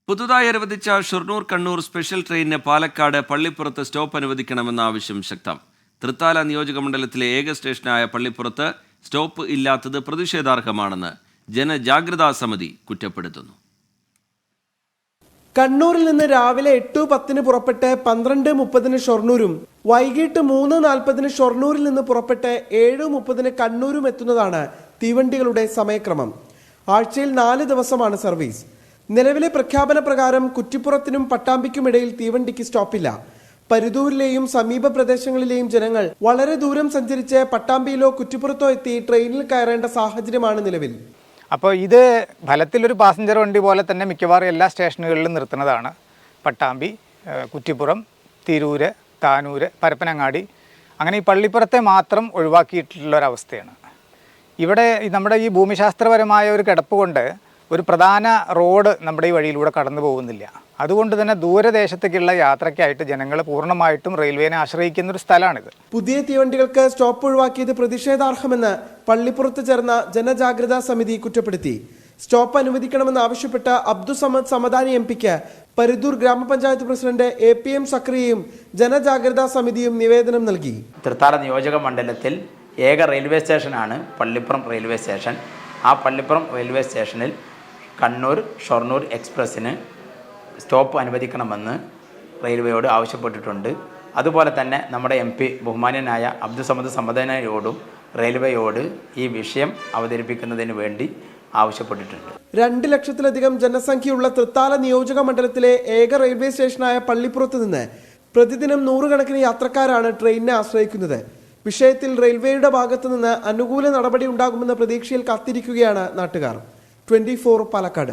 പുതുതായി അനുവദിച്ച ഷൊർണൂർ കണ്ണൂർ സ്പെഷ്യൽ ട്രെയിനിന് പാലക്കാട് പള്ളിപ്പുറത്ത് സ്റ്റോപ്പ് അനുവദിക്കണമെന്ന ആവശ്യം ശക്തം. തൃത്താല നിയോജകമണ്ഡലത്തിലെ ഏക സ്റ്റേഷനായ പള്ളിപ്പുറത്ത് സ്റ്റോപ്പ് ഇല്ലാത്തത് പ്രതിഷേധാർഹമാണെന്ന് ജനജാഗ്രതാ സമിതി കുറ്റപ്പെടുത്തുന്നു. കണ്ണൂരിൽ നിന്ന് രാവിലെ 8:10 പുറപ്പെട്ട് 12:30 ഷൊർണൂരും വൈകിട്ട് 3:40 ഷൊർണൂരിൽ നിന്ന് പുറപ്പെട്ട് 7:30 കണ്ണൂരും എത്തുന്നതാണ് തീവണ്ടികളുടെ സമയക്രമം. ആഴ്ചയിൽ 4 ദിവസമാണ് സർവീസ്. നിലവിലെ പ്രഖ്യാപന പ്രകാരം കുറ്റിപ്പുറത്തിനും പട്ടാമ്പിക്കുമിടയിൽ തീവണ്ടിക്ക് സ്റ്റോപ്പില്ല. പരുതൂരിലെയും സമീപ പ്രദേശങ്ങളിലെയും ജനങ്ങൾ വളരെ ദൂരം സഞ്ചരിച്ച് പട്ടാമ്പിയിലോ കുറ്റിപ്പുറത്തോ എത്തി ട്രെയിനിൽ കയറേണ്ട സാഹചര്യമാണ് നിലവിൽ. അപ്പോൾ ഇത് ഫലത്തിലൊരു പാസഞ്ചർ വണ്ടി പോലെ തന്നെ മിക്കവാറും എല്ലാ സ്റ്റേഷനുകളിലും നിർത്തുന്നതാണ്. പട്ടാമ്പി, കുറ്റിപ്പുറം, തിരൂര്, താനൂര്, പരപ്പനങ്ങാടി, അങ്ങനെ ഈ പള്ളിപ്പുറത്തെ മാത്രം ഒഴിവാക്കിയിട്ടുള്ളൊരവസ്ഥയാണ്. ഇവിടെ നമ്മുടെ ഈ ഭൂമിശാസ്ത്രപരമായ ഒരു കിടപ്പ് കൊണ്ട് ഒരു പ്രധാന റോഡ് നമ്മുടെ ഈ വഴിയിലൂടെ കടന്നു പോകുന്നില്ല. അതുകൊണ്ട് തന്നെ ദൂരദേശത്തേക്കുള്ള യാത്രയ്ക്കായിട്ട് ജനങ്ങൾ പൂർണ്ണമായിട്ടും റെയിൽവേനെ ആശ്രയിക്കുന്ന ഒരു സ്ഥലമാണിത്. പുതിയ തീവണ്ടികൾക്ക് സ്റ്റോപ്പ് ഒഴിവാക്കിയത് പ്രതിഷേധാർഹമെന്ന് പള്ളിപ്പുറത്ത് ചേർന്ന ജനജാഗ്രതാ സമിതി കുറ്റപ്പെടുത്തി. സ്റ്റോപ്പ് അനുവദിക്കണമെന്ന് ആവശ്യപ്പെട്ട അബ്ദുസമദ് സമദാനി എംപിക്ക് പരുതൂർ ഗ്രാമപഞ്ചായത്ത് പ്രസിഡന്റ് APM സക്രിയയും ജനജാഗ്രതാ സമിതിയും നിവേദനം നൽകി. തൃത്താല നിയോജക മണ്ഡലത്തിൽ ഏക റെയിൽവേ സ്റ്റേഷനാണ് പള്ളിപ്പുറം റെയിൽവേ സ്റ്റേഷൻ. ആ പള്ളിപ്പുറം റെയിൽവേ സ്റ്റേഷനിൽ കണ്ണൂർ ഷൊർണൂർ എക്സ്പ്രസ്സിന് സ്റ്റോപ്പ് അനുവദിക്കണമെന്ന് റെയിൽവേയോട് ആവശ്യപ്പെട്ടിട്ടുണ്ട്. അതുപോലെ തന്നെ നമ്മുടെ MP ബഹുമാന്യനായ അബ്ദുസമദ് സമദാനിയോടും റെയിൽവേയോട് ഈ വിഷയം അവതരിപ്പിക്കുന്നതിന് വേണ്ടി ആവശ്യപ്പെട്ടിട്ടുണ്ട്. 2 ലക്ഷത്തിലധികം ജനസംഖ്യയുള്ള തൃത്താല നിയോജക മണ്ഡലത്തിലെ ഏക റെയിൽവേ സ്റ്റേഷനായ പള്ളിപ്പുറത്ത് നിന്ന് പ്രതിദിനം 100 കണക്കിന് യാത്രക്കാരാണ് ട്രെയിനിനെ ആശ്രയിക്കുന്നത്. വിഷയത്തിൽ റെയിൽവേയുടെ ഭാഗത്തു നിന്ന് അനുകൂല നടപടി ഉണ്ടാകുമെന്ന പ്രതീക്ഷയിൽ കാത്തിരിക്കുകയാണ് നാട്ടുകാർ. 24 പാലക്കാട്.